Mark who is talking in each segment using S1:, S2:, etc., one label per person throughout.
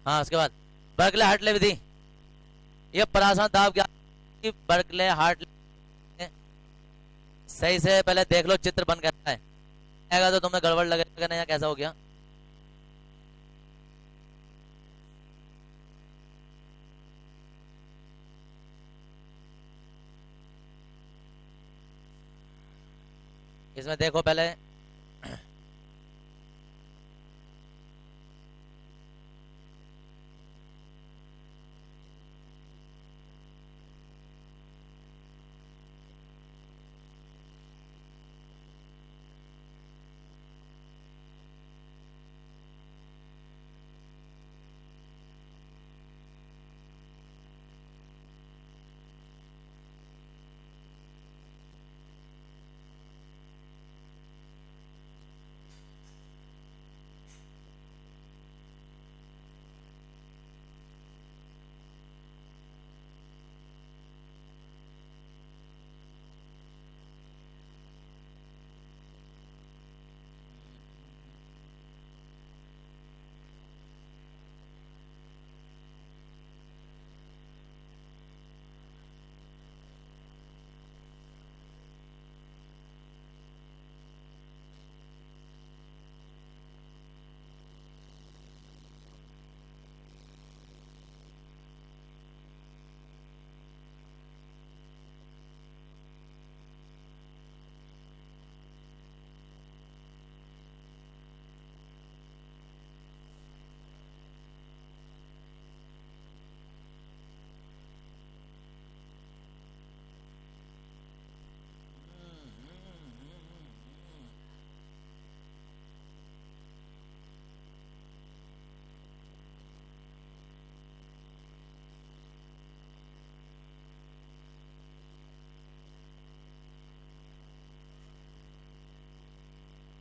S1: हाँ उसके बाद बर्कले हार्टले विधि, ये परासरण दाब क्या कि बर्कले हार्टले, सही से पहले देख लो चित्र बन कैसा है, आएगा तो तुम्हें गड़बड़ लगेगा ना, कैसा हो गया। इसमें देखो पहले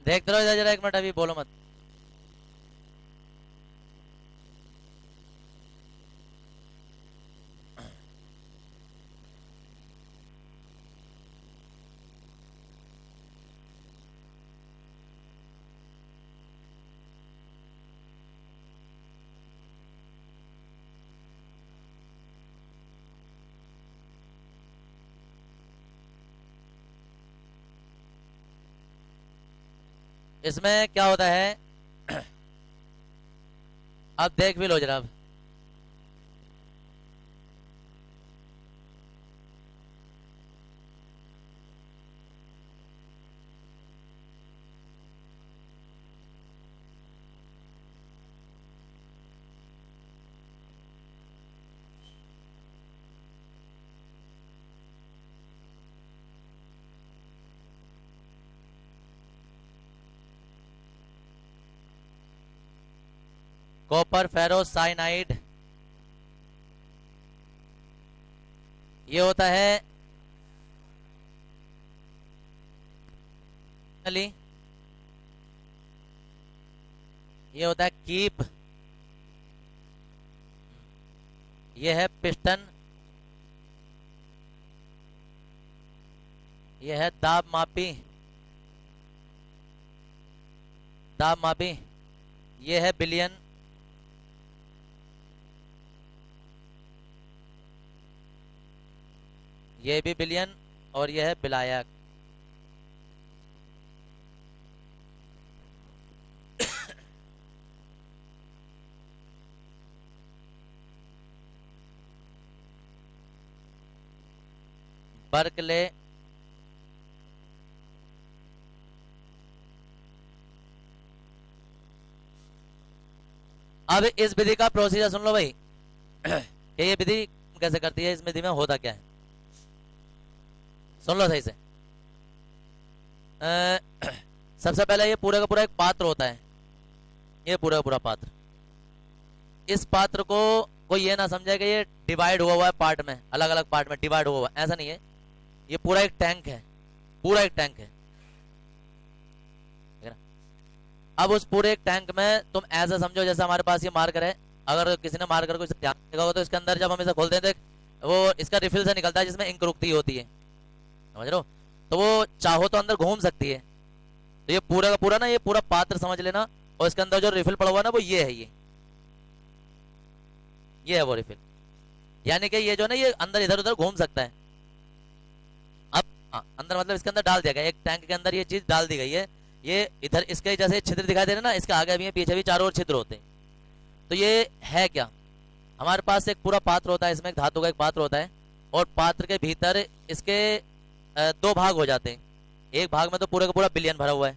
S1: देखते रहो इधर जरा, एक मिनट अभी बोलो मत। इसमें क्या होता है अब देख भी लो जरा। कॉपर फेरोस साइनाइड, ये होता है ये होता है कीप, ये है पिस्टन, ये है दाब मापी, दाब मापी, ये है बिलियन, ये भी बिलियन, और ये है बिलायक। बर्कले अब इस विधि का प्रोसीजर सुन लो भाई कि ये विधि कैसे करती है, इस विधि में होता क्या है, सुन लो सही से। सबसे पहले ये पूरा का पूरा एक पात्र होता है, ये पूरा का पूरा पात्र, इस पात्र को कोई ये ना समझे कि ये डिवाइड हुआ हुआ है पार्ट में, अलग अलग पार्ट में डिवाइड हुआ हुआ है, ऐसा नहीं है, ये पूरा एक टैंक है, पूरा एक टैंक है। अब उस पूरे एक टैंक में तुम ऐसा समझो जैसे हमारे पास ये मार्कर है, अगर किसी ने मार्कर को इसे ध्यान देखा हो तो इसके अंदर जब हम इसे खोलते हैं तो वो इसका रिफिल से निकलता है जिसमें इंक रुकती होती है, समझ रहे हो, तो वो चाहो तो अंदर घूम सकती है। तो ये पूरा का पूरा ना, ये पूरा पात्र समझ लेना, और इसके अंदर जो रिफिल पड़ा हुआ है ना वो ये है, ये ये है वो रिफिल। यानी कि ये जो है ना ये अंदर इधर उधर घूम सकता है। अब अंदर मतलब इसके अंदर डाल दिया गया, एक टैंक के अंदर ये चीज डाल दी गई है। ये इधर इसके जैसे छिद्र दिखाई दे रहे हैं ना, इसके आगे भी है पीछे भी चारों ओर छिद्र होते हैं। तो ये है क्या, हमारे पास एक पूरा पात्र होता है, इसमें एक धातु का एक पात्र होता है और पात्र के भीतर इसके दो भाग हो जाते हैं। एक भाग में तो पूरे का पूरा बिलियन भरा हुआ है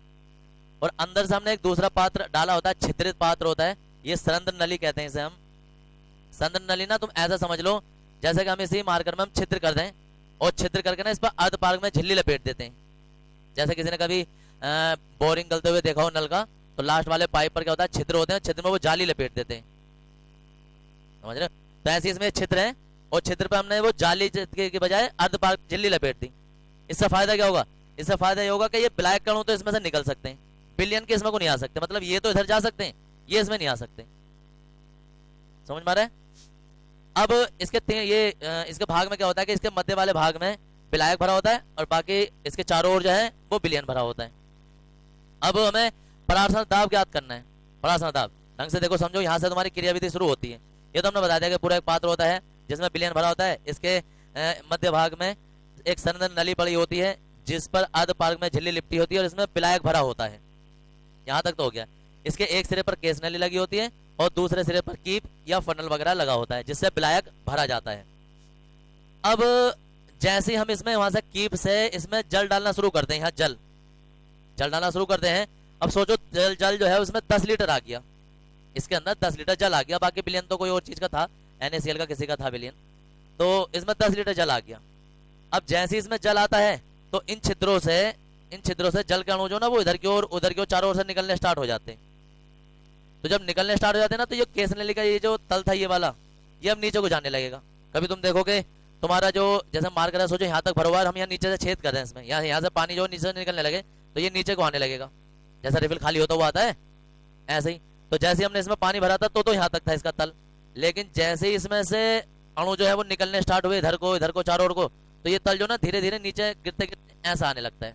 S1: और अंदर से हमने एक दूसरा पात्र डाला होता है, छिद्रित पात्र होता है। ये सरंध्र नली कहते हैं इसे हम। सरंध्र नली ना तुम ऐसा समझ लो जैसे कि हम इसी मार्कर में हम छिद्र कर दें और छिद्र करके ना इस पर अर्ध पार्क में झिल्ली लपेट देते हैं। जैसे किसी ने कभी बोरिंग करते हुए देखा हो नल का, तो लास्ट वाले पाइप पर क्या होता है, छिद्र होते हैं, छिद्र में वो जाली लपेट देते हैं, समझ रहे हो। तो ऐसे इसमें छिद्र है और छिद्र पे हमने वो जाली के बजाय अर्ध पार्क झिल्ली लपेट दी। इससे फायदा क्या होगा, इससे फायदा ये होगा कि ये ब्लैक कण हो तो इसमें से निकल सकते हैं, बिलियन के इसमें को नहीं आ सकते। मतलब ये तो इधर जा सकते हैं, ये इसमें नहीं आ सकते। समझ में आ रहा है। अब इसके भाग में क्या होता है कि इसके मध्य वाले भाग में विलायक भरा होता है और बाकी इसके चारों ओर जो है वो बिलियन भरा होता है। अब हमें परावर्तन दाब ज्ञात करना है। परावर्तन दाब ढंग से देखो समझो, यहाँ से तुम्हारी क्रियाविधि शुरू होती है। ये तो हमने बता दिया कि पूरा एक पात्र होता है जिसमें बिलियन भरा होता है। इसके मध्य भाग में एक सरंध्र नली पड़ी होती है जिस पर अर्ध पार्क में झिल्ली लिपटी होती है और इसमें विलायक भरा होता है। यहाँ तक तो हो गया। इसके एक सिरे पर केस नली लगी होती है और दूसरे सिरे पर कीप या फनल वगैरह लगा होता है जिससे विलायक भरा जाता है। अब जैसे हम इसमें वहां से कीप से इसमें जल डालना शुरू करते हैं, यहाँ जल डालना शुरू करते हैं। अब सोचो जल जो है उसमें 10 लीटर आ गया, इसके अंदर 10 लीटर जल आ गया। बाकी बिलियन तो कोई और चीज का था, NaCl का किसी का था बिलियन, तो इसमें 10 लीटर जल आ गया। अब जैसे इसमें जल आता है तो इन छिद्रों से जल के अणु जो ना वो इधर की ओर उधर की ओर चारों ओर से निकलने स्टार्ट हो जाते हैं। तो जब निकलने स्टार्ट हो जाते हैं ना, तो ये केस नली का ये जो तल था ये वाला, ये अब नीचे को जाने लगेगा। कभी तुम देखोगे तुम्हारा जो जैसे मार कर सोचो यहाँ तक भरा हुआ है, हम यहाँ नीचे से छेद कर रहे हैं इसमें, यहाँ से पानी जो नीचे से निकलने लगे तो ये नीचे को आने लगेगा। जैसा रिफिल खाली होता हुआ आता है ऐसे ही। तो जैसे हमने इसमें पानी भरा था तो यहाँ तक था इसका तल, लेकिन जैसे ही इसमें से अणु जो है वो निकलने स्टार्ट हुए इधर को चारों ओर को, तो ये तल जो ना धीरे धीरे नीचे गिरते गिरते ऐसा आने लगता है।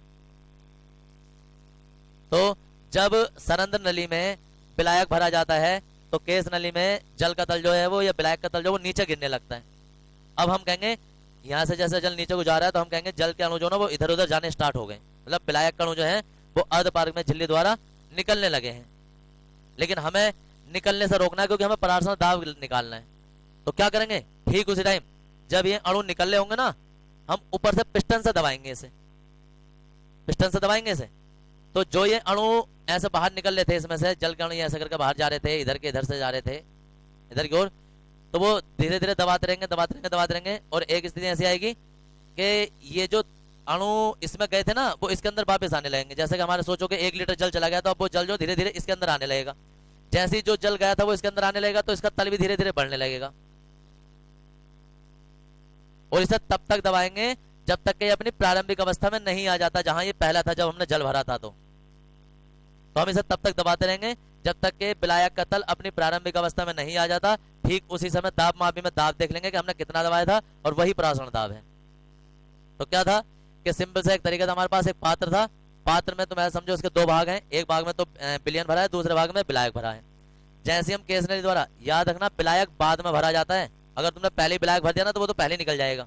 S1: तो जब सरंध्र नली में विलायक भरा जाता है तो केस नली में जल का तल जो है वो या विलायक का तल जो वो नीचे गिरने लगता है। अब हम कहेंगे यहाँ से जैसे जल नीचे को जा रहा है तो हम कहेंगे जल के अणु जो ना वो इधर उधर जाने स्टार्ट हो गए, मतलब विलायक अणु जो है वो अर्ध पार्क में झिल्ली द्वारा निकलने लगे हैं। लेकिन हमें निकलने से रोकना है क्योंकि हमें परावर्तन दाब निकालना है। तो क्या करेंगे, ठीक उसी टाइम जब ये अणु निकलने होंगे ना, हम ऊपर से पिस्टन से दबाएंगे इसे, पिस्टन से दबाएंगे इसे। तो जो ये अणु ऐसे बाहर निकल रहे थे, इसमें से जल के अणु ऐसे करके बाहर जा रहे थे, इधर से जा रहे थे इधर की ओर, तो वो धीरे धीरे दबाते रहेंगे और एक स्थिति ऐसी आएगी कि ये जो अणु इसमें गए थे ना वो इसके अंदर वापस आने लगेंगे। जैसे कि हमारे सोचो कि 1 लीटर जल चला गया तो अब वो जल जो धीरे धीरे इसके अंदर आने लगेगा। जैसे ही जो जल गया था वो इसके अंदर आने लगेगा तो इसका तल भी धीरे धीरे बढ़ने लगेगा और इसे तब तक दबाएंगे जब तक कि अपनी प्रारंभिक अवस्था में नहीं आ जाता जहां ये पहला था जब हमने जल भरा था। तो हम इसे तब तक दबाते रहेंगे जब तक कि विलायक का तल अपनी प्रारंभिक अवस्था में नहीं आ जाता। ठीक उसी समय दाब मापी में दाब देख लेंगे कि हमने कितना दबाया था और वही परावर्तन दाब है। तो क्या था कि सिंपल से एक तरीका था, हमारे पास एक पात्र था, पात्र में तुम ऐसा समझो उसके 2 भाग हैं, एक भाग में तो बिलियन भरा है, दूसरे भाग में विलायक भरा है। जैसे हम केस नली द्वारा, याद रखना विलायक बाद में भरा जाता है, अगर तुमने पहले विलायक भर दिया ना तो वो तो पहले निकल जाएगा।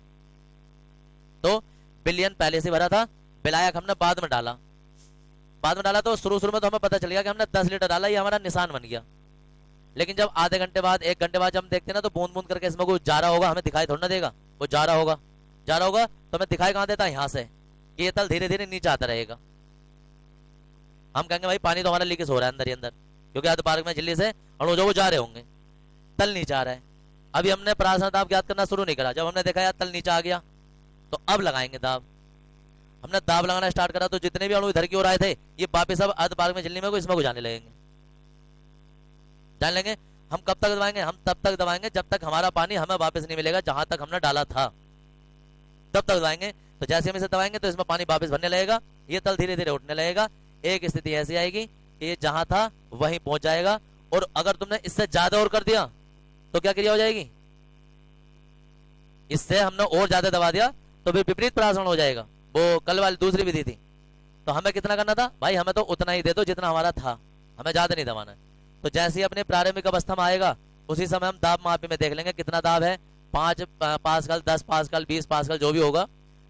S1: तो बिलियन पहले से भरा था, विलायक हमने बाद में डाला तो शुरू में तो हमें पता चल गया कि हमने 10 लीटर डाला, ये हमारा निशान बन गया। लेकिन जब आधे घंटे बाद 1 घंटे बाद जब हम देखते हैं ना तो बूंद बूंद करके इसमें कुछ जा रहा होगा, हमें दिखाई थोड़ा ना देगा, वो जा रहा होगा तो हमें दिखाई कहाँ देता है, यहाँ से कि ये तल धीरे धीरे नीचे आता रहेगा। हम कहेंगे भाई पानी तो हमारा लीकेज हो रहा है अंदर ही अंदर, क्योंकि अर्ध पार्क में झिल्ली से अणु जो वो जा रहे होंगे, तल नीचे आ रहा है। अभी हमने परावर्तन दाब ज्ञात करना शुरू नहीं करा, जब हमने देखा यार तल नीचे आ गया तो अब लगाएंगे दाब। हमने दाब लगाना स्टार्ट करा तो जितने भी अणु इधर की ओर आए थे ये वापस अब अर्ध पार्क में झिल्ली में को इसमें को जाने लगेंगे, जान लेंगे। हम कब तक दबाएंगे, हम तब तक दबाएंगे जब तक हमारा पानी हमें वापस नहीं मिलेगा जहां तक हमने डाला था, तब तक दबाएंगे। तो जैसे हम इसे दबाएंगे तो इसमें पानी वापस भरने लगेगा, ये तल धीरे धीरे उठने लगेगा। एक स्थिति ऐसी आएगी कि ये जहां था वहीं पहुंच जाएगा। और अगर तुमने इससे ज्यादा और कर दिया तो क्या क्रिया हो जाएगी, इससे हमने और ज्यादा दबा दिया तो फिर विपरीत परावर्तन हो जाएगा। वो कल वाली दूसरी विधि थी। तो हमें कितना करना था भाई, हमें तो उतना ही दे दो जितना हमारा था, हमें ज्यादा नहीं दबाना है। तो जैसे ही अपने प्रारंभिक अवस्था में आएगा उसी समय हम दाब मापी में देख लेंगे कितना दाब है, 5 पास्कल, 10 पास्कल, 20 पास्कल, जो भी होगा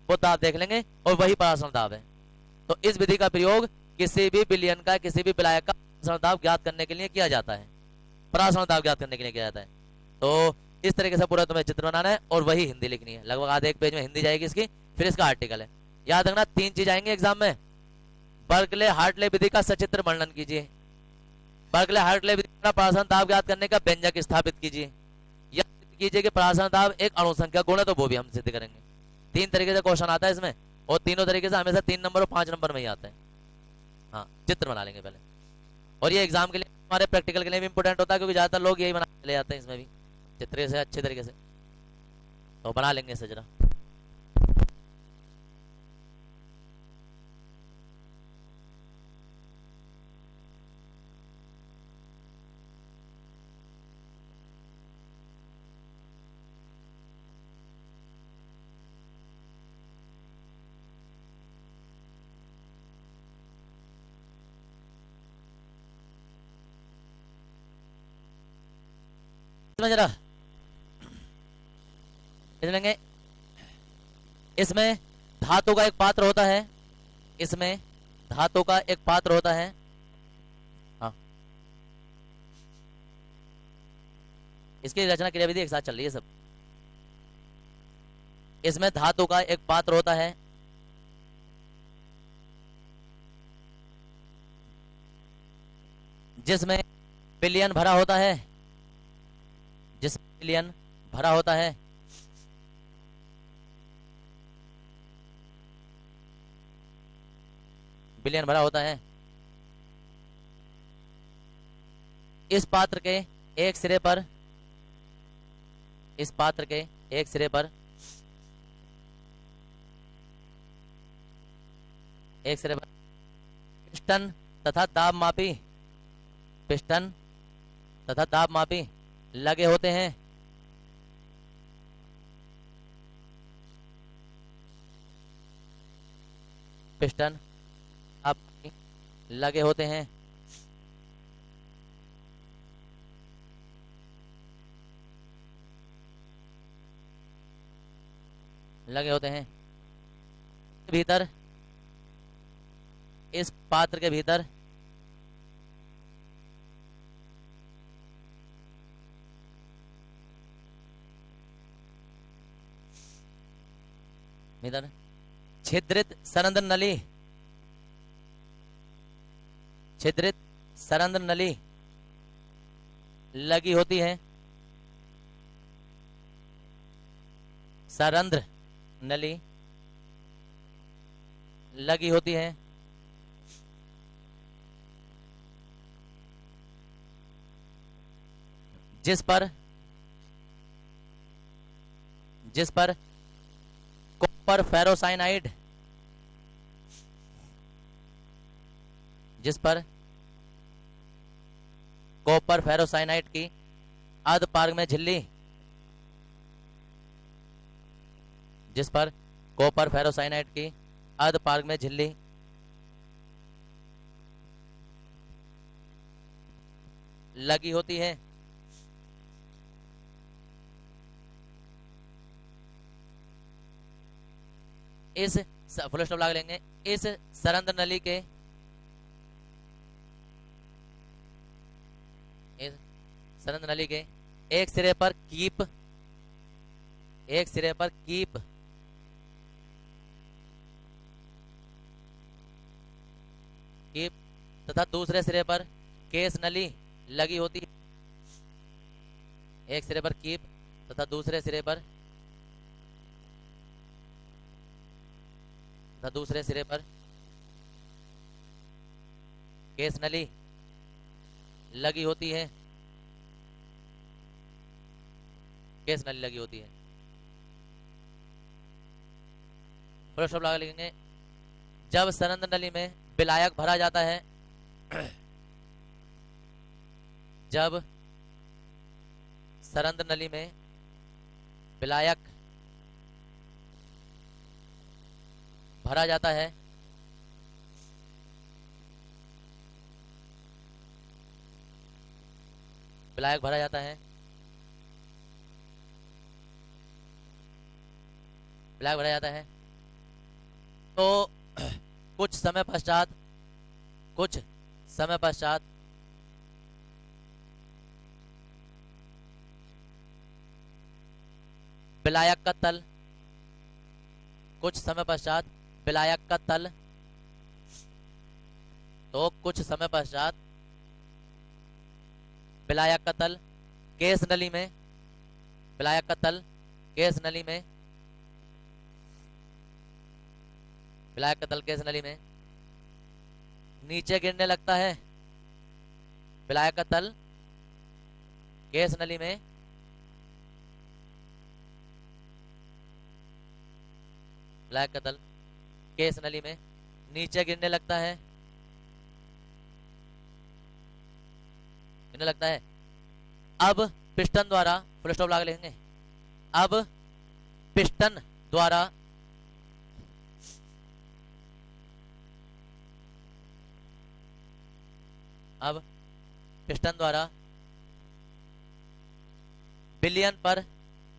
S1: वो दाब देख लेंगे और वही परासरण दाब है। तो इस विधि का प्रयोग किसी भी विलयन का, किसी भी विलायक का परासरण दाब ज्ञात करने के लिए किया जाता है, परासरण दाब ज्ञात करने के लिए किया जाता है। तो इस तरीके से पूरा तुम्हें चित्र बनाना है और वही हिंदी लिखनी है, लगभग आधे एक पेज में हिंदी जाएगी इसकी, फिर इसका आर्टिकल है। याद रखना 3 चीज आएंगे एग्जाम में। बर्कले हार्टले विधि का सचित्र वर्णन कीजिए, बर्कले हार्टले विधि का परासरण दाब ज्ञात करने का व्यंजक स्थापित कीजिए, या कीजिए कि परासरण दाब एक अणुसंख्या गुण है, तो वो भी हम सिद्ध करेंगे। 3 तरीके से क्वेश्चन आता है इसमें, और तीनों तरीके से हमेशा 3 नंबर और 5 नंबर में ही आता है। हाँ, चित्र बना लेंगे पहले, और ये एग्जाम के लिए, हमारे प्रैक्टिकल के लिए भी इंपॉर्टेंट होता है, क्योंकि ज्यादातर लोग यही बना ले जाते हैं इसमें भी चित्र से, अच्छे तरीके से। तो बना लेंगे इसे जरा। इसमें जरा लेंगे, इसमें धातु का एक पात्र होता है, इसमें धातु का एक पात्र होता है। हाँ, इसकी रचना क्रियाविधि एक साथ चल रही है सब। इसमें धातु का एक पात्र होता है, जिसमें विलयन भरा होता है, जिसमें विलयन भरा होता है, विलयन भरा होता है। इस पात्र के एक सिरे पर, इस पात्र के एक सिरे पर, एक सिरे पर पिस्टन तथा दाब मापी, पिस्टन तथा दाब मापी लगे होते हैं। पिस्टन अब लगे होते हैं। लगे होते हैं भीतर, इस पात्र के भीतर भीतर छिद्रित सरंध्र नली, छिद्रित सरंध्र नली लगी होती है। सरंध्र नली लगी होती है, जिस पर कॉपर फेरोसाइनाइड, जिस पर कॉपर फेरोसाइनाइड की अर्धपारग में झिल्ली, जिस पर कॉपर फेरोसाइनाइड की अर्धपारग में झिल्ली लगी होती है। इस फुल स्टॉप लगा लेंगे। इस सरंध्र नली के, इस सरंध्र नली के एक सिरे पर कीप, एक सिरे पर कीप कीप तथा दूसरे सिरे पर केस नली लगी होती है। एक सिरे पर कीप तथा दूसरे सिरे पर केस नली लगी होती है। केस नली लगी होती है। फुल स्टॉप लगा लिखेंगे। जब सरंध्र नली में विलायक भरा जाता है, जब सरंध्र नली में विलायक भरा जाता है, विलायक भरा जाता है, ब्लैक भरा जाता है। तो कुछ समय पश्चात, कुछ समय पश्चात विलायक का तल, कुछ समय पश्चात विलायक का तल, तो कुछ समय पश्चात विलायक का तल गैस नली में, विलायक का तल गैस नली में, विलायक का तल गैस नली में नीचे गिरने लगता है। विलायक का तल गैस नली में विलायक का तल गैस नली में नीचे गिरने लगता है, गिरने लगता है। अब पिस्टन द्वारा, फुल स्टॉप लगा लेंगे, अब पिस्टन द्वारा अब पिस्टन द्वारा विलयन पर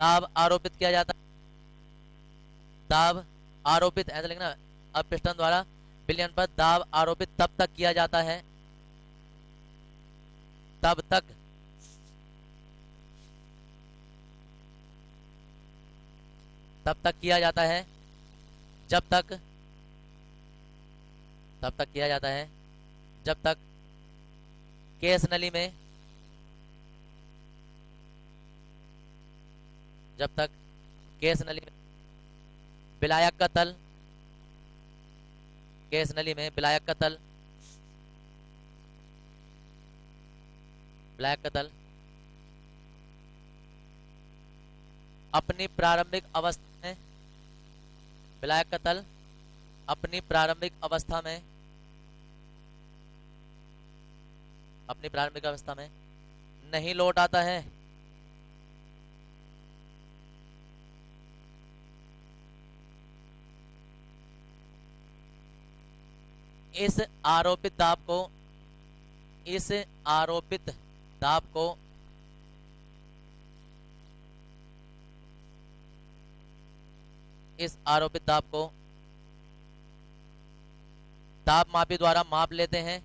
S1: दाब आरोपित किया जाता है। दाब आरोपित ऐसा लिखना। अब पिस्टन द्वारा विलयन पर दाब आरोपित तब तक किया जाता है, तब तक किया जाता है, जब तक, तब तक किया जाता है जब तक केस नली में, जब तक केस नली में विलायक का तल, केस नली में विलायक का तल, विलायक का तल अपनी प्रारंभिक अवस्था में, विलायक का तल अपनी प्रारंभिक अवस्था में, अपनी प्रारंभिक अवस्था में नहीं लौट आता है। इस आरोपित दाब को, इस आरोपित दाब को इस आरोपित दाब को दाब मापी द्वारा माप लेते हैं।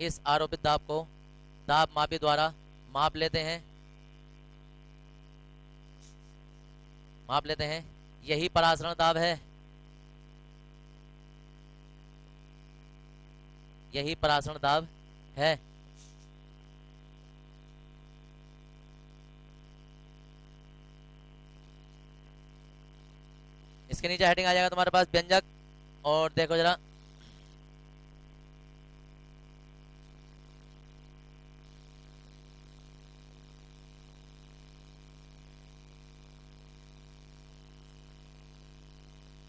S1: इस आरोपित दाब को दाब मापी द्वारा माप लेते हैं, माप लेते हैं। यही परासरण दाब है, यही परासरण दाब है। इसके नीचे हेडिंग आ जाएगा तुम्हारे पास व्यंजक, और देखो जरा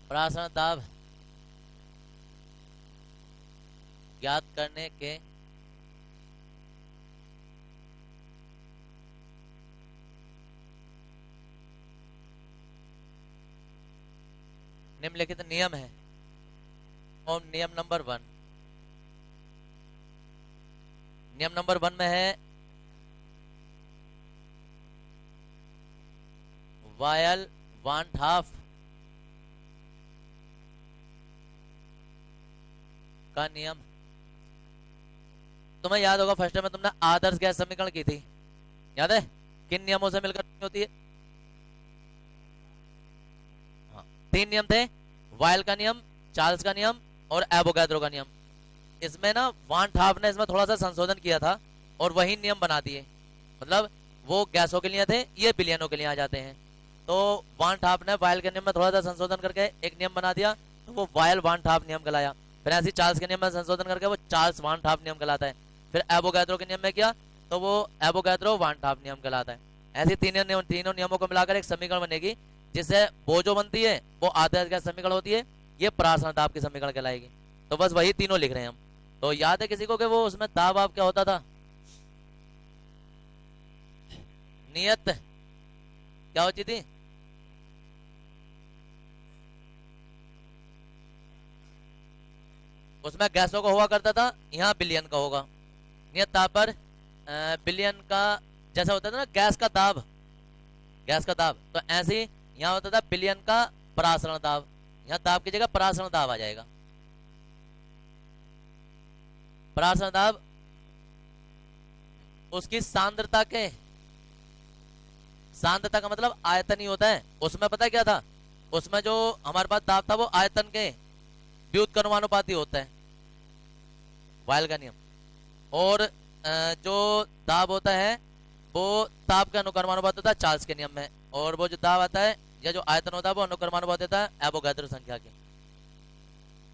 S1: परासरण दाब ज्ञात करने के निम्नलिखित नियम है। और नियम नंबर 1, नियम नंबर 1 में है वायल वांट हाफ का नियम। तुम्हें याद होगा फर्स्ट में तुमने आदर्श गैस समीकरण की थी, याद है? किन नियमों से मिलकर होती है? हाँ, 3 नियम थे, वायल का नियम, चार्ल्स का नियम और एवोगैड्रो का नियम। इसमें ना वान हाफ ने इसमें थोड़ा सा संशोधन किया था और वही नियम बना दिए। मतलब वो गैसों के लिए थे, ये बिलियनों के लिए आ जाते हैं। तो वान हाफ ने वायल के नियम में थोड़ा सा संशोधन करके एक नियम बना दिया, तो वो वायल वान हाफ नियम कहलाया। फिर ऐसे चार्ल्स के नियम में संशोधन करके वो चार्ल्स वान हाफ नियम कहलाता है। फिर एवोगैड्रो के नियम में किया तो वो एवोगैड्रो वान हाफ नियम कहलाता है। ऐसे तीनों नियमों को मिलाकर एक समीकरण बनेगी, जिससे वो जो बनती है वो आदर्श गैस समीकरण होती है, ये परासरण दाब की समीकरण कहलाएगी। तो बस वही तीनों लिख रहे हैं हम। तो याद है किसी को कि वो उसमें दाब आप क्या होता था? नियत क्या होती थी? उसमें गैसों का हुआ करता था, यहाँ बिलियन का होगा। नियत दाब पर बिलियन का जैसा होता था ना गैस का दाब, गैस का दाब, तो ऐसे ही यहाँ होता था बिलियन का परासरण दाब, यहाँ दाब की जगह परासरण दाब आ जाएगा। परासरण दाब उसकी सांद्रता के, सांद्रता का मतलब आयतन ही होता है। उसमें पता है क्या था, उसमें जो हमारे पास दाब था वो आयतन के व्युत्क्रमानुपाती होता है, वायल का नियम। और जो दाब होता है वो ताप के अनुक्रमानुपाती होता है चार्ल्स के नियम में। और वो जो दाब आता है या जो आयतन होता है वो अनुक्रमानुपाती होता है एवोगैड्रो संख्या के।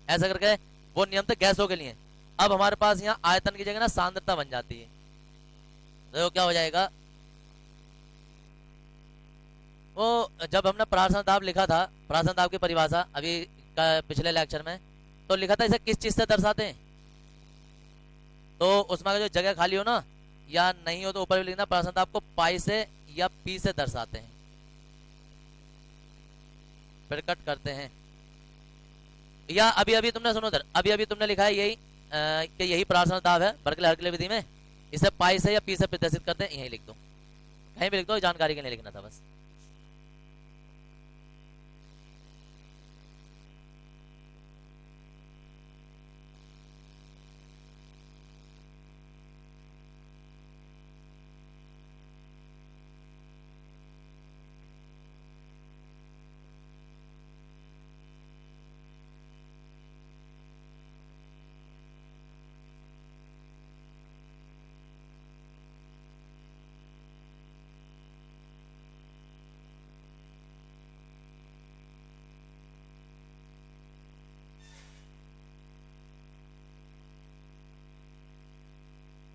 S1: ऐसा करके वो नियम थे गैसों के लिए। अब हमारे पास यहाँ आयतन की जगह ना सांद्रता बन जाती है, तो क्या हो जाएगा, वो जब हमने परासरण दाब लिखा था, परासरण दाब की परिभाषा अभी पिछले लेक्चर में, तो लिखा था इसे किस चीज से दर्शाते हैं। तो उसमें जो जगह खाली हो ना या नहीं हो तो ऊपर भी लिखना, परासरण दाब को पाई से या पी से दर्शाते हैं। फिर कट करते हैं, या अभी अभी तुमने सुनो उधर, अभी अभी तुमने लिखा है यही कि यही परासरण दाब है बर्कले-हार्टले विधि में, इसे पाई से या पी से प्रदर्शित करते हैं, यही लिख दो, कहीं भी लिख दो, जानकारी के लिए लिखना था बस।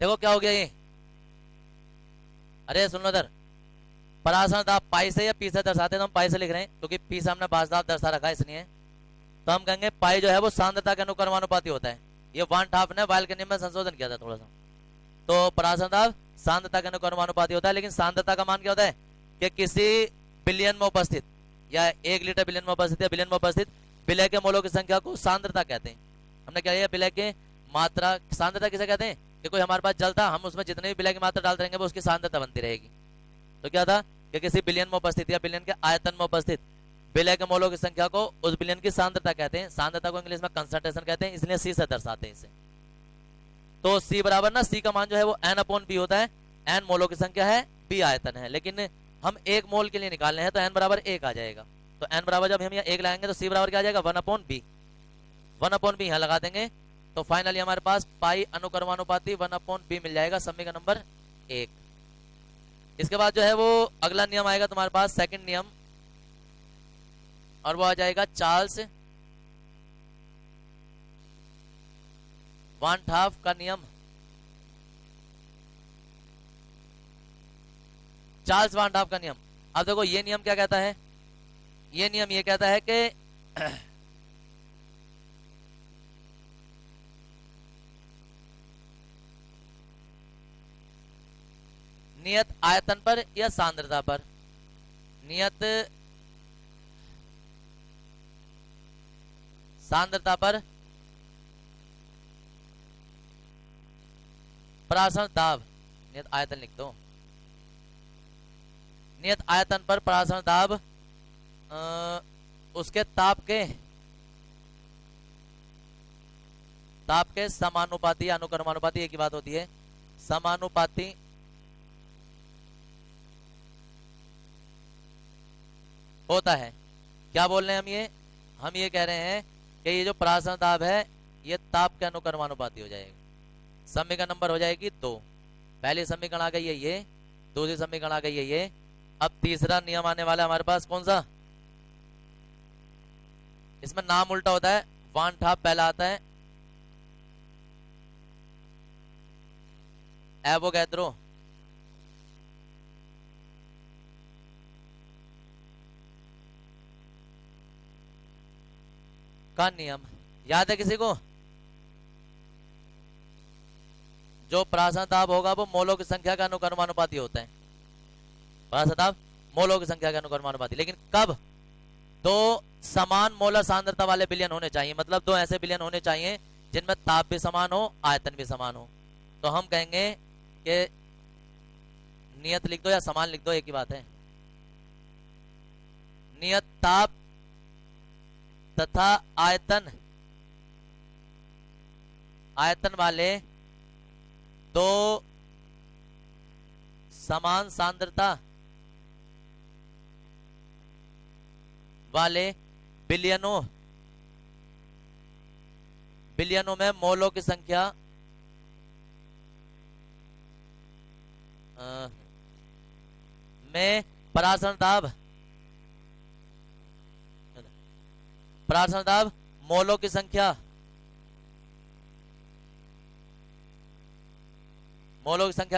S1: देखो क्या हो गया ये, अरे सुन लो इधर, परासरण दाब पाई से या पी से दर्शाते हैं, तो हम पाई से लिख रहे हैं क्योंकि पी सामने बास दाब दर्शा रखा है इसलिए। तो हम कहेंगे पाई जो है वो सांद्रता के अनुक्रमानुपाती होता है। ये वान ठाफ ने वायल के नियम में संशोधन किया था थोड़ा सा। तो परासरण दाब सांद्रता के अनुक्रमानुपाती होता है, लेकिन सांद्रता का मान क्या होता है कि किसी बिलियन में उपस्थित या 1 लीटर बिलियन में उपस्थित या बिलियन में उपस्थित विलय के मोलों की संख्या को सांद्रता कहते हैं। हमने क्या किया, विलय की मात्रा सांद्रता किसे कहते हैं कि कोई हमारे पास जल था, हम उसमें जितने भी विलय की मात्रा डालते रहेंगे वो उसकी सांद्रता बनती रहेगी। तो क्या था कि किसी बिलियन में उपस्थित या बिलियन के आयतन में उपस्थित विलय के मोलों की संख्या को उस बिलियन की सांद्रता कहते हैं। सांद्रता को इंग्लिश में कंसंट्रेशन कहते हैं, इसलिए सी से दर्शाते हैं इसे। तो सी बराबर ना, सी का मान जो है वो एन अपॉन बी होता है। एन मोलों की संख्या है, बी आयतन है, लेकिन हम एक मोल के लिए निकालने हैं तो एन बराबर 1 आ जाएगा। तो एन बराबर जब हम यहाँ 1 लगाएंगे तो सी बराबर क्या आ जाएगा, 1 अपॉन बी। 1 अपॉन बी यहाँ लगा देंगे तो फाइनली हमारे पास पाई अनुक्रमानुपाती 1 अपॉन बी मिल जाएगा, समीकरण नंबर 1। इसके बाद जो है वो अगला नियम आएगा तुम्हारे पास, सेकंड नियम, और वो आ जाएगा चार्ल्स वान ठाफ का नियम। चार्ल्स वान ठाफ का नियम, अब देखो ये नियम क्या कहता है, ये नियम ये कहता है कि नियत आयतन पर या सांद्रता पर, नियत सांद्रता पर परासरण दाब, नियत आयतन लिख दो, नियत आयतन पर परासरण दाब उसके ताप के समानुपाती अनुक्रमानुपाती एक ही बात होती है, समानुपाती होता है। क्या बोल रहे हैं हम ये कह रहे हैं कि ये जो परासरण दाब है ये ताप के अनुक्रमानुपाती हो जाएगा। समीकरण नंबर हो जाएगी 2। पहली समीकरण आ गई है ये, दूसरी समीकरण आ गई है ये। अब तीसरा नियम आने वाला है हमारे पास, कौन सा, इसमें नाम उल्टा होता है, वान ठाफ पहला आता है, एवोगैड्रो का नियम। याद है किसी को, जो परासरण दाब होगा वो मोलों की संख्या का अनुक्रमानुपाती होता है। परासरण दाब मोलों की संख्या का अनुक्रमानुपाती, लेकिन कब, 2 समान मोलर सांद्रता वाले बिलियन होने चाहिए, मतलब 2 ऐसे बिलियन होने चाहिए जिनमें ताप भी समान हो आयतन भी समान हो। तो हम कहेंगे कि नियत लिख दो या समान लिख दो, एक ही बात है। नियत ताप तथा आयतन वाले दो समान सांद्रता वाले बिलियनों में मोलों की संख्या में परासरण दाब मोलों की संख्या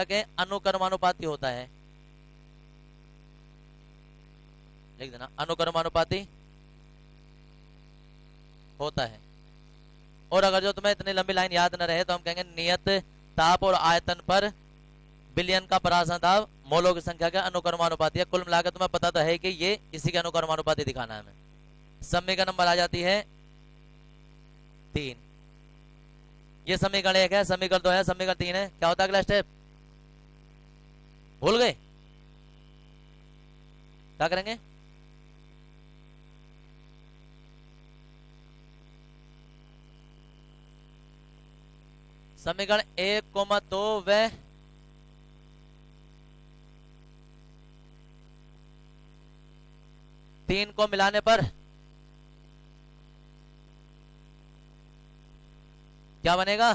S1: के अनुक्रमानुपाती होता है। लिख देना, अनुक्रमानुपाती होता है। और अगर जो तुम्हें इतनी लंबी लाइन याद न रहे तो हम कहेंगे नियत ताप और आयतन पर बिलियन का परासरण दाब मोलों की संख्या के अनुक्रमानुपाती है। कुल मिलाकर तुम्हें पता तो है कि ये इसी के अनुक्रमानुपाती दिखाना है हमें। समीकरण नंबर आ जाती है 3। ये समीकरण 1 है, समीकरण 2 है, समीकरण 3 है। क्या होता है अगला स्टेप? भूल गए? क्या करेंगे? समीकरण 1,2 व 3 को मिलाने पर क्या बनेगा?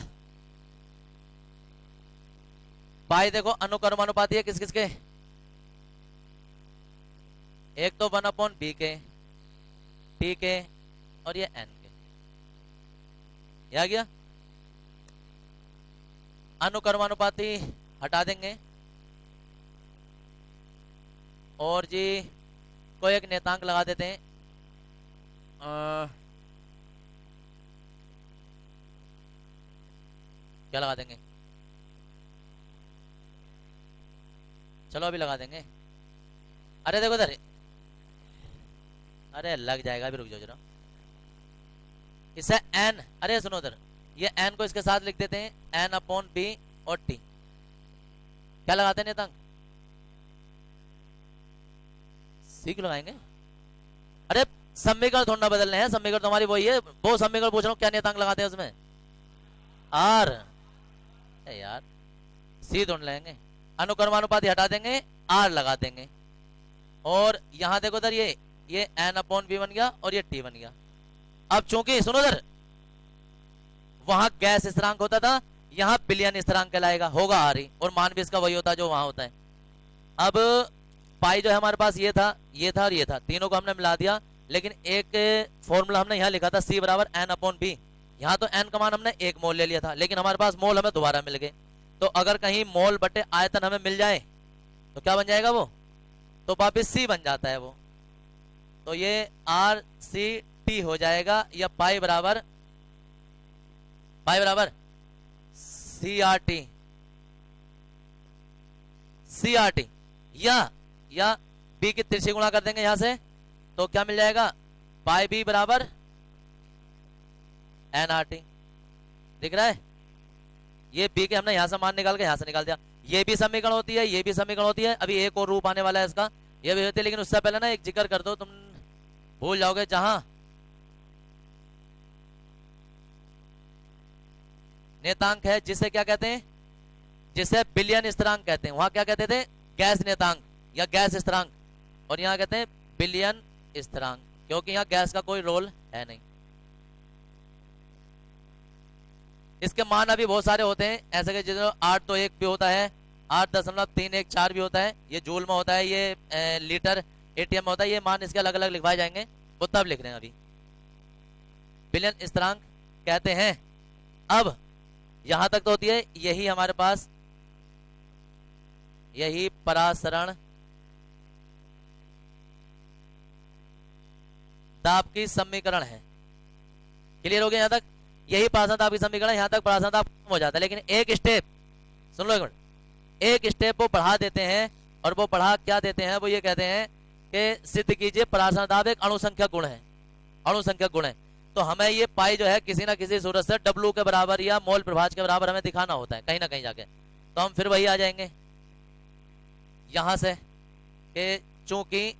S1: पाई देखो अनुक्रमानुपाती है किस किस के? एक तो 1/b के, t के और ये n के। ये आ गया। अनुक्रमानुपाती हटा देंगे और जी कोई एक नियतांक लगा देते हैं। क्या लगा देंगे? चलो अभी लगा देंगे। अरे देखो इधर, अरे लग जाएगा, अभी रुक जाओ जरा। इससे n, अरे सुनो उधर, ये n को इसके साथ लिख देते हैं, n/b और t। क्या लगाते हैं नियतांक? सीख लगाएंगे। अरे समीकरण थोड़ा ना बदलने हैं, समीकरण तो हमारी वही है। वो समीकरण पूछ रहा हूँ क्या नियतांक लगाते हैं उसमें? r। यार सी ढूंढ लेंगे, अनुक्रमानुपाती हटा देंगे, r लगा देंगे। और यहां देखो उधर ये n/b बन गया और ये t बन गया। अब चूंकि सुनो उधर, वहां गैस स्थिरांक होता था, यहां बिलियन स्थिरांक कहलाएगा, होगा r ही, और मान भी इसका वही होता है जो वहां होता है। अब पाई जो है हमारे पास ये था और ये था, तीनों को हमने मिला दिया। लेकिन एक फॉर्मूला हमने यहाँ लिखा था c बराबर n/b। यहाँ तो n का मान हमने 1 मोल ले लिया था, लेकिन हमारे पास मोल हमें दोबारा मिल गए। तो अगर कहीं मोल बटे आयतन हमें मिल जाए तो क्या बन जाएगा वो? तो वापिस c बन जाता है वो। तो ये RCT हो जाएगा, या पाई बराबर CRT या b की तिरछी गुणा कर देंगे यहां से, तो क्या मिल जाएगा? पाई b बराबर nRT। दिख रहा है? ये b के हमने यहां से मान निकाल के यहां से निकाल दिया। ये भी समीकरण होती है, ये भी समीकरण होती है। अभी एक और रूप आने वाला है इसका, ये भी होती है। लेकिन उससे पहले ना एक जिक्र कर दो, तुम भूल जाओगे। जहां नियतांक है जिसे क्या कहते हैं? जिसे बिलियन स्थिरांक कहते हैं, वहां क्या कहते थे? गैस नियतांक या गैस स्थिरांक। और यहां कहते हैं बिलियन स्थिरांक, क्योंकि यहां गैस का कोई रोल है नहीं। इसके मान अभी बहुत सारे होते हैं, ऐसे कि जिसमें 8 तो 1 भी होता है, 8.314 भी होता है, ये जूल में होता है, ये लीटर एटीएम में होता है। ये मान इसके अलग अलग लिखवाए जाएंगे, वो तब लिख रहे हैं। अभी बिलियन स्थिरांक कहते हैं। अब यहां तक तो होती है, यही हमारे पास यही परासरण दाब की समीकरण है। क्लियर हो गया यहां तक? यही परासरण दाब की समीकरण, यहां तक परासरण दाब खत्म हो जाता है। लेकिन एक स्टेप सुन लो, एक मिनट, एक स्टेप वो बढ़ा देते हैं। और वो बढ़ा क्या देते हैं? वो ये कहते हैं कि सिद्ध कीजिए परासरण दाब एक अणुसंख्यक गुण है, अणुसंख्यक गुण है। तो हमें ये पाई जो है किसी ना किसी सूरत से W के बराबर या मोल प्रभाज के बराबर हमें दिखाना होता है कहीं ना कहीं जाके। तो हम फिर वही आ जाएंगे यहां से कि चूंकि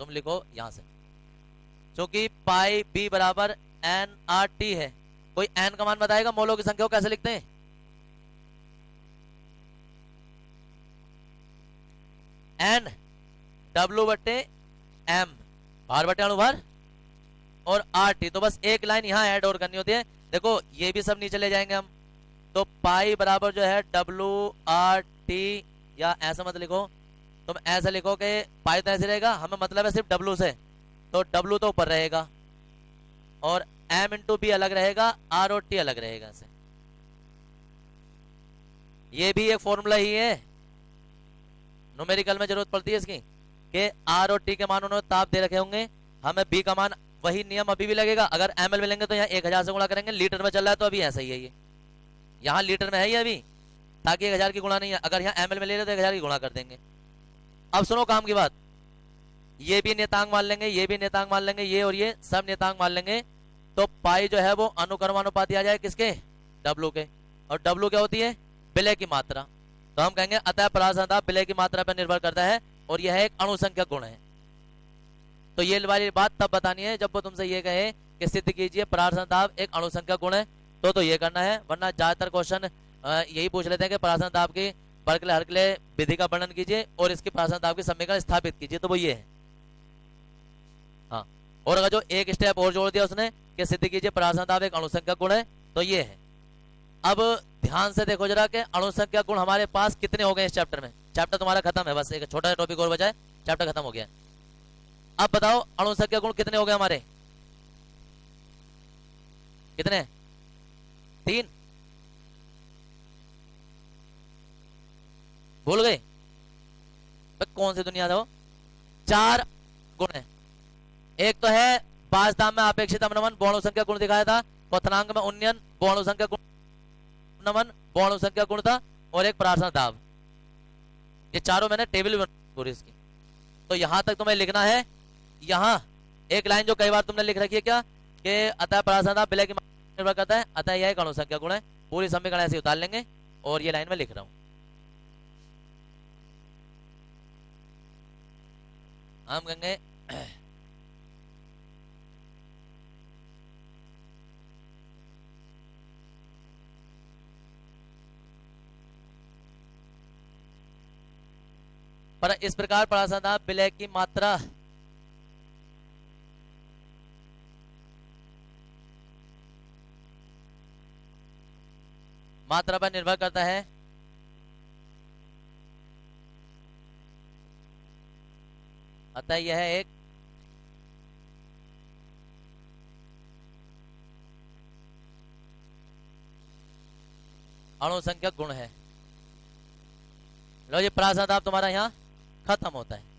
S1: तुम लिखो यहां से, क्योंकि पाई बी बराबर एन आर टी है। कोई एन का मान बताएगा मोलों की संख्या को कैसे लिखते हैं? एन डब्ल्यू बटे एम, भार बटे अणुभार, और आर टी। तो बस एक लाइन यहां ऐड और करनी होती है। देखो ये भी सब नीचे ले जाएंगे हम, तो पाई बराबर जो है डब्ल्यू आर टी, या ऐसा मत लिखो, तुम ऐसे लिखो कि पाई तो ऐसे रहेगा, हमें मतलब है सिर्फ डब्ल्यू से, तो डब्ल्यू तो ऊपर रहेगा और एम इंटू बी अलग रहेगा, आर और टी अलग रहेगा ऐसे। ये भी एक फॉर्मूला ही है, न्यूमेरिकल में जरूरत पड़ती है इसकी, कि आर और टी के मान उन्होंने ताप दे रखे होंगे, हमें बी का मान, वही नियम अभी भी लगेगा। अगर एमएल मिलेंगे तो यहाँ 1000 से गुणा करेंगे, लीटर में चल रहा है तो अभी ऐसा ही है, ये यहाँ लीटर में है ये अभी, ताकि 1000 की गुणा नहीं है। अगर यहाँ एमएल में ले रहे तो 1000 की गुणा कर देंगे। अब सुनो काम की बात, ये भी नियतांक मान लेंगे, ये भी नियतांक मान लेंगे, ये और ये सब नियतांक मान लेंगे, तो पाई जो है वो अनुक्रमानुपाती आ जाए किसके? डब्ल्यू के। और डब्ल्यू क्या होती है? विलय की मात्रा। तो हम कहेंगे अतः परासरण दाब विलय की मात्रा पर निर्भर करता है, और यह एक अणुसंख्यक गुण है। तो ये वाली बात तब बतानी है जब वो तुमसे ये कहे कि सिद्ध कीजिए परासरण दाब एक अणुसंख्यक गुण है, तो ये करना है। वरना ज्यादातर क्वेश्चन यही पूछ लेते हैं कि परासरण दाब की परकले हरकले विधि का वर्णन कीजिए और इसकी परासरण दाब की समीकरण स्थापित कीजिए, तो वो ये है। हाँ, और अगर जो एक स्टेप और जोड़ दिया उसने कि सिद्ध कीजिए परासरण दाब एक अणुसंख्यक गुण है, तो ये है। अब ध्यान से देखो जरा कि अणुसंख्यक गुण हमारे पास कितने हो गए इस चैप्टर में। चैप्टर तुम्हारा खत्म है, बस एक छोटा टॉपिक और बचा है, चैप्टर खत्म हो गया। अब बताओ अणुसंख्यक गुण कितने हो गए हमारे? कितने? 3? भूल गए? कौन सी दुनिया था? 4 गुण है। एक तो है बाजदाम में अपेक्षित अवनमन, बहुअणुसंख्यक गुण दिखाया था। क्वथनांक में उन्नयन, बहुअणुसंख्यक गुण नमन, बहुअणुसंख्यक गुण था, और एक परासरण दाब। ये चारों मैंने टेबल में पूरी इसकी। तो यहां तक तुम्हें लिखना है। यहां एक लाइन जो कई बार तुमने लिख रखी है क्या, कि अतः परासरण दाब विलय की मात्रा निर्भर करता है, अतः यह एक अणुसंख्यक गुण है। पूरी समीकरण ऐसे उतार लेंगे, और ये लाइन में लिख रहा हूं। हम कहेंगे पर इस प्रकार परासरण दाब विलय की मात्रा पर निर्भर करता है, अतः यह एक अणुसंख्यक गुण है। लो ये परासरण दाब तुम्हारा यहाँ खत्म होता है।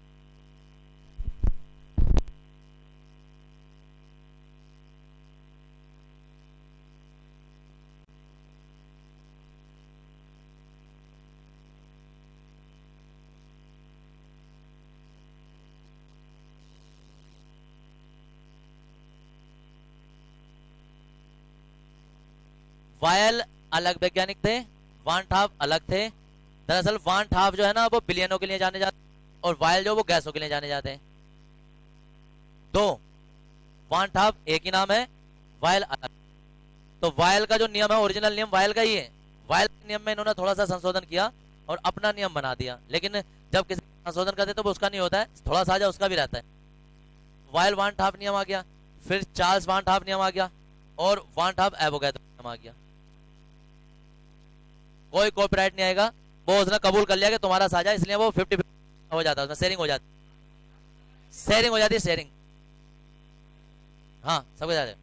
S1: वायल अलग वैज्ञानिक थे, वान ठाव अलग थे। दरअसल वान ठाव जो है ना वो बिलियनों के लिए जाने जाते, और वायल जो वो गैसों के लिए जाने जाते हैं। दो वान ठाव एक ही नाम है, वायल अलग। तो वायल का जो नियम है ओरिजिनल नियम वायल का ही है। वायल के नियम में इन्होंने थोड़ा सा संशोधन किया और अपना नियम बना दिया, लेकिन जब किसी संशोधन करते तो वो उसका नहीं होता है, थोड़ा सा उसका भी रहता है। वायल वान ठाव नियम आ गया, फिर चार्ल्स वान ठाव नियम आ गया, और वान ठाव एवोगैड्रो नियम आ गया। कोई कॉपीराइट नहीं आएगा, वो उसने कबूल कर लिया कि तुम्हारा साझा, इसलिए वो 50-50 हो जाता है, उसमें शेयरिंग हो जाती, शेयरिंग हो जाती है, शेयरिंग। हाँ सबके साथ।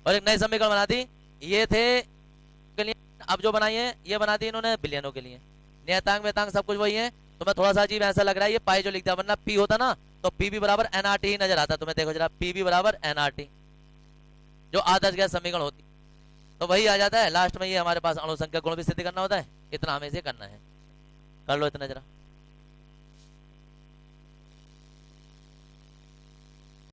S1: और एक नई समीकरण बना दी, ये थे के लिए, अब जो बनाई है ये बना दी इन्होंने बिलियनों के लिए। नियतांक वेतांक सब कुछ वही है। तुम्हें थोड़ा सा अजीब ऐसा लग रहा है ये पाई जो लिख दिया, वरना पी होता ना तो पी बी बराबर एनआरटी ही नजर आता। तुम्हें देखो जरा, पी बी बराबर एनआरटी जो आदर्श गैस समीकरण होती, तो वही आ जाता है। लास्ट में ये हमारे पास अणुसंख्यक गुण भी सिद्ध करना होता है, इतना हमें इसे करना है। कर लो इतना जरा।